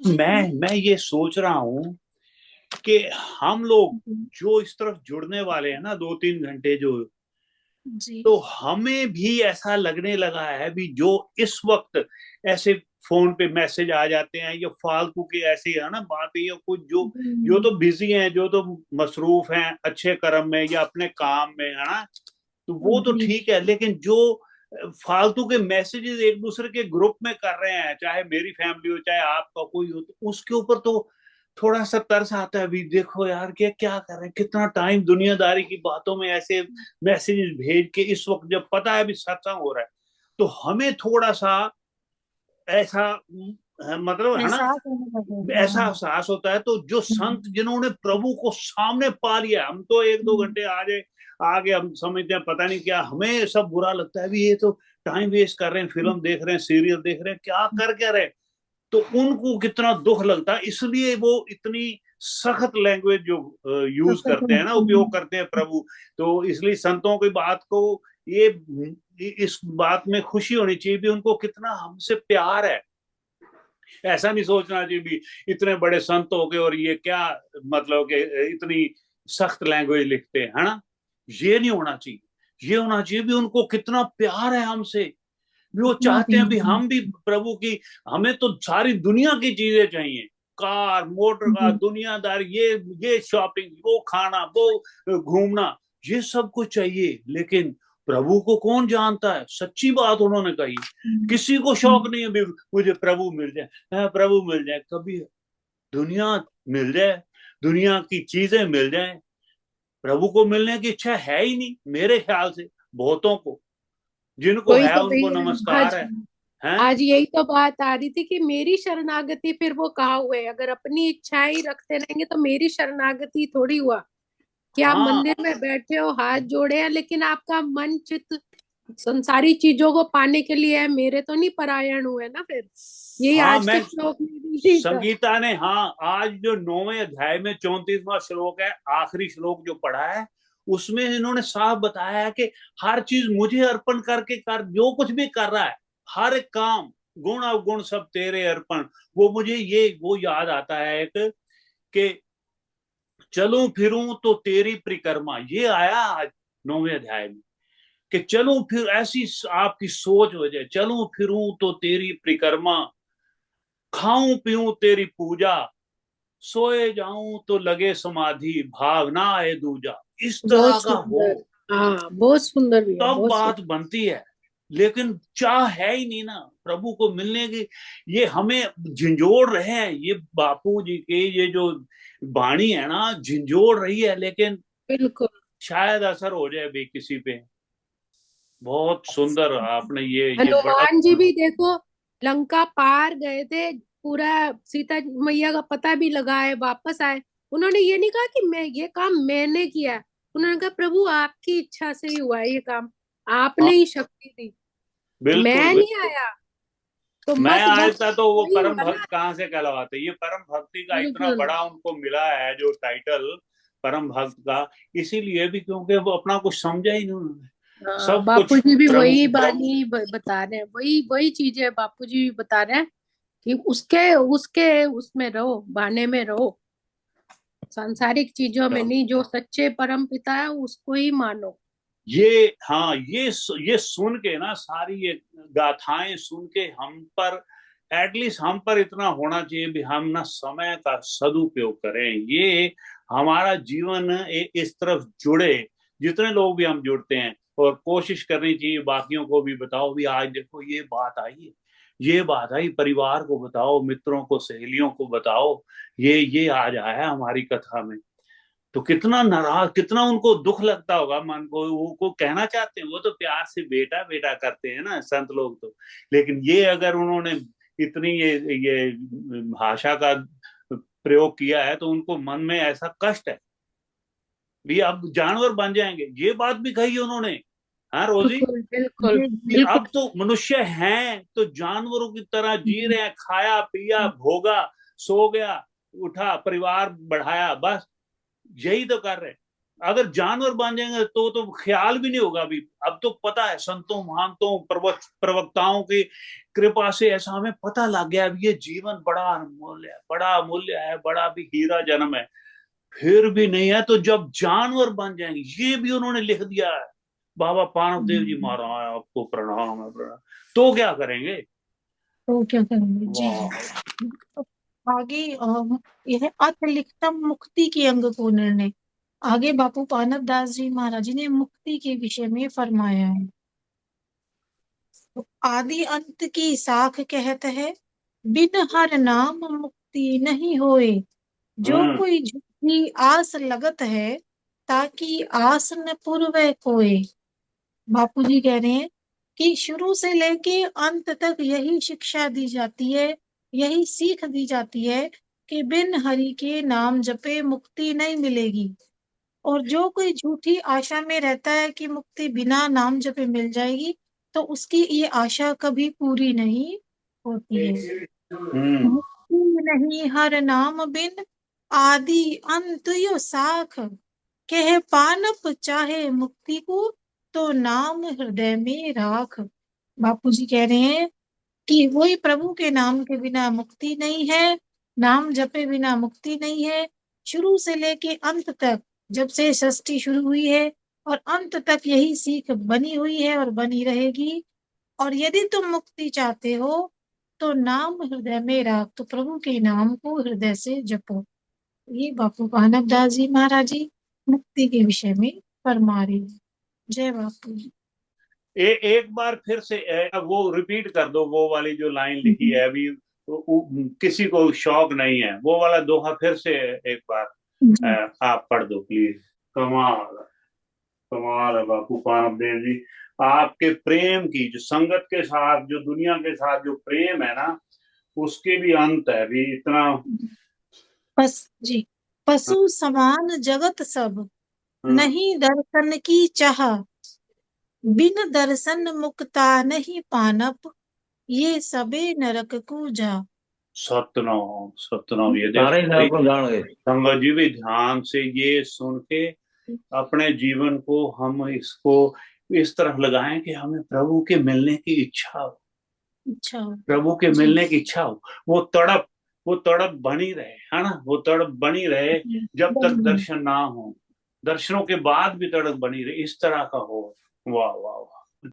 मैं ये सोच रहा हूँ कि हम लोग जी। जो इस तरफ जुड़ने वाले हैं ना 2-3 घंटे जो, जी। तो हमें भी ऐसा लगने लगा है भी जो इस वक्त ऐसे फोन पे मैसेज आ जाते हैं या फालतू के ऐसे है ना बातें या कुछ जो जो हम्म। तो बिजी हैं, जो तो मसरूफ हैं अच्छे कर्म में या अपने काम में, है ना। तो वो तो जी। ठीक है, लेकिन जो फालतू के मैसेजेस एक दूसरे के ग्रुप में कर रहे हैं, चाहे मेरी फैमिली हो चाहे आपका कोई हो, तो उसके ऊपर तो थोड़ा सा तरस आता है भी। देखो यार क्या क्या कर रहे हैं, कितना टाइम दुनियादारी की बातों में ऐसे मैसेजेस भेज के, इस वक्त जब पता है अभी सत्संग हो रहा है। तो हमें थोड़ा सा ऐसा मतलब है ना, एहसास होने लगे। ऐसा हाँ। एहसास होता है। तो जो संत हम्म। जिन्होंने प्रभु को सामने पा लिया, हम तो एक दो हम्म। घंटे आगे हम समझते हैं पता नहीं क्या, हमें सब बुरा लगता है भी ये तो टाइम वेस्ट कर रहे हैं, फिल्म देख रहे हैं, सीरियल देख रहे हैं, क्या कर क्या रहे हैं। तो उनको कितना दुख लगता है, इसलिए वो इतनी सख्त लैंग्वेज जो यूज सफर करते हैं ना, करते उपयोग हैं। करते हैं प्रभु। तो इसलिए संतों की बात को, ये इस बात में खुशी होनी चाहिए भी उनको कितना हमसे प्यार है। ऐसा नहीं सोचना चाहिए भी इतने बड़े संत हो गए और ये क्या, मतलब कि इतनी सख्त लैंग्वेज लिखते हैं, है ना। ये नहीं होना चाहिए। ये होना चाहिए भी उनको कितना प्यार है हमसे, भी वो इतना चाहते भी हैं भी नहीं। हम भी प्रभु की, हमें तो सारी दुनिया की चीजें चाहिए, कार मोटर का जी। दुनियादार, ये शॉपिंग, वो खाना, वो घूमना, ये सब कुछ चाहिए। लेकिन प्रभु को कौन जानता है, सच्ची बात उन्होंने कही। हम्म। किसी को शौक हम्म। नहीं है भी मुझे प्रभु मिल जाए, हाँ, प्रभु मिल जाए, कभी दुनिया मिल जाए, दुनिया की चीजें मिल जाए, प्रभु को मिलने की इच्छा है ही नहीं मेरे ख्याल से। बहुतों को, जिनको कोई है तो उनको वही है। नमस्कार आज है। हैं। आज यही तो बात आ रही थी कि मेरी शरणागति फिर वो कहाँ हुए, अगर अपनी इच्छाएं ही रखते रहेंगे तो मेरी शरणागति थोड़ी हुआ कि आप हाँ मंदिर में बैठे हो हाथ जोड़े हैं लेकिन आपका मन चित्त संसारी चीजों को पाने के लिए है, मेरे तो नहीं परायण हुए ना फिर। यही हाँ, आज के मैं श्लोक में भी था। संगीता ने, हाँ, आज जो 9वें अध्याय में 34वां श्लोक है, आखिरी श्लोक जो पढ़ा है, उसमें इन्होंने साफ बताया है कि हर चीज मुझे अर्पण करके कर, जो कुछ भी कर रहा है, हर एक काम, गुण अवगुण सब तेरे अर्पण। वो मुझे ये वो याद आता है एक, कि चलूं फिरूं तो तेरी परिक्रमा, ये आया आज 9वें अध्याय में, कि चलूं फिर ऐसी आपकी सोच हो जाए, चलूं फिरूं तो तेरी परिक्रमा, खाऊं पीऊं तेरी पूजा, सोए जाऊं तो लगे समाधि, भाव ना आए दूजा, इस बहुत तरह का हो, सुंदर। हाँ, बहुत सुंदर भी है, तब बहुत बात सुंदर। बनती है। लेकिन चाह है ही नहीं ना प्रभु को मिलने की। ये हमें झिंझोड़ रहे हैं, ये बापू जी के ये जो वाणी है ना, झिंझोड़ रही है, लेकिन बिल्कुल। शायद असर हो जाए भी किसी पे। बहुत सुंदर आपने ये बड़ा। हनुमान जी भी देखो, लंका पार गए थे, पूरा सीता मैया का पता भी लगाए वापस आए। उन्होंने ये नहीं कहा कि मैं ये काम मैंने किया है। उन्होंने कहा प्रभु आपकी इच्छा से ही हुआ है ये काम, आपने हाँ, ही शक्ति दी, बिल्कुल मैं नहीं बिल्कुल। आया। तो मैं मत आज भक्त था तो वो वही परम हुआ भक्त ना। कहाँ से कहलवाते, ये परम भक्ति का इतना बिल्कुल। बड़ा उनको मिला है जो टाइटल, परम भक्त का, इसीलिए भी क्योंकि वो अपना कुछ समझा ही नहीं उन्होंने, हाँ, सब बापू कुछ जी भी प्रभु। वही बानी बता रहे हैं, वही वही चीजें बापू जी भी बता रहे हैं कि उसके उसके उसमें रहो, बहाने में रहो, सांसारिक चीजों में नहीं, जो सच्चे परम पिता है उसको ही मानो। ये, हाँ, ये सुन के ना, सारी ये गाथाएं सुन के हम पर, एटलीस्ट हम पर इतना होना चाहिए भी हम ना समय का सदुपयोग करें। ये हमारा जीवन इस तरफ जुड़े, जितने लोग भी हम जुड़ते हैं, और कोशिश करनी चाहिए बाकियों को भी बताओ भी आज देखो ये बात आई है, ये बात आई, परिवार को बताओ, मित्रों को, सहेलियों को बताओ, ये आज आया हमारी कथा में। तो कितना नाराज, कितना उनको दुख लगता होगा मन को कहना चाहते हैं, वो तो प्यार से बेटा बेटा करते हैं ना संत लोग तो। लेकिन ये अगर उन्होंने इतनी ये भाषा का प्रयोग किया है, तो उनको मन में ऐसा कष्ट है भी अब जानवर बन जाएंगे, ये बात भी कही उन्होंने। हाँ रोजी, बिल्कुल बिल्कुल भी अब बिल्कुल। तो मनुष्य हैं तो जानवरों की तरह जी हम्म। रहे हैं, खाया पिया भोगा, सो गया, उठा, परिवार बढ़ाया, बस यही तो कर रहे हैं। अगर जानवर बन जाएंगे तो ख्याल भी नहीं होगा। अभी अब तो पता है, संतों महंतों प्रवक्ताओं की कृपा से ऐसा हमें पता लग गया, अब ये जीवन बड़ा अनमोल है, बड़ा अमूल्य है, बड़ा भी हीरा जन्म है। फिर भी नहीं है तो जब जानवर बन जाएंगे, ये भी उन्होंने लिख दिया है। बाबा पानव देव जी हम्म, महाराज आपको प्रणाम है, प्रणाम। तो क्या करेंगे? तो क्या करेंगे? जी जी। वाह। तो आगे यह अथ लिखतम मुक्ति के अंग को निर्णय, आगे बापू पानव दास जी महाराज जी ने मुक्ति के विषय में फरमाया है। तो आदि अंत की साख कहत है, बिन हर नाम मुक्ति नहीं होए। जो हम्म। कोई झूठी आस लगत है, ताकि आस न पुरवै कोय। बापू जी कह रहे हैं कि शुरू से लेके अंत तक यही शिक्षा दी जाती है, यही सीख दी जाती है कि बिन हरि के नाम जपे मुक्ति नहीं मिलेगी। और जो कोई झूठी आशा में रहता है कि मुक्ति बिना नाम जपे मिल जाएगी, तो उसकी ये आशा कभी पूरी नहीं होती है। हम्म। मुक्ति नहीं हर नाम बिन, आदि अंत यो साख। कह पानप चाहे मुक्ति को, तो नाम हृदय में राख। बापू जी कह रहे हैं कि वही प्रभु के नाम के बिना मुक्ति नहीं है, नाम जपे बिना मुक्ति नहीं है। शुरू से लेके अंत तक, जब से सृष्टि शुरू हुई है और अंत तक यही सीख बनी हुई है और बनी रहेगी। और यदि तुम मुक्ति चाहते हो, तो नाम हृदय में राख, तो प्रभु के नाम को हृदय से जपो। ये बापू कानक दास जी महाराज जी मुक्ति के विषय में फरमा रही है। जय बापू जी। एक बार फिर से वो रिपीट कर दो, वो वाली जो लाइन लिखी है अभी। किसी को शौक नहीं है, वो वाला दोहा फिर से एक बार जी आप पढ़ दो प्लीज। कमाल है, कमाल है बापू पानव देव जी। आपके प्रेम की जो संगत के साथ, जो दुनिया के साथ जो प्रेम है ना, उसके भी अंत है भी इतना। बस जी। पशु समान जगत सब, हाँ, नहीं दर्शन की चाह। बिन दर्शन मुक्ता नहीं पानप, ये सबे नरक को जा। सतनाम सतनाम। ये सारे देखो नर भाई, को जान गए। संगत जी भी ध्यान से ये सुन के अपने जीवन को हम इसको इस तरह लगाएं कि हमें प्रभु के मिलने की इच्छा हो, अच्छा। प्रभु के जी मिलने की इच्छा हो। वो तड़प, वो तड़प बनी रहे, है ना, वो तड़प बनी रहे जब तक जी। दर्शन ना हो। दर्शनों के बाद भी तड़प बनी रहे, इस तरह का हो। वाह वाह वाह।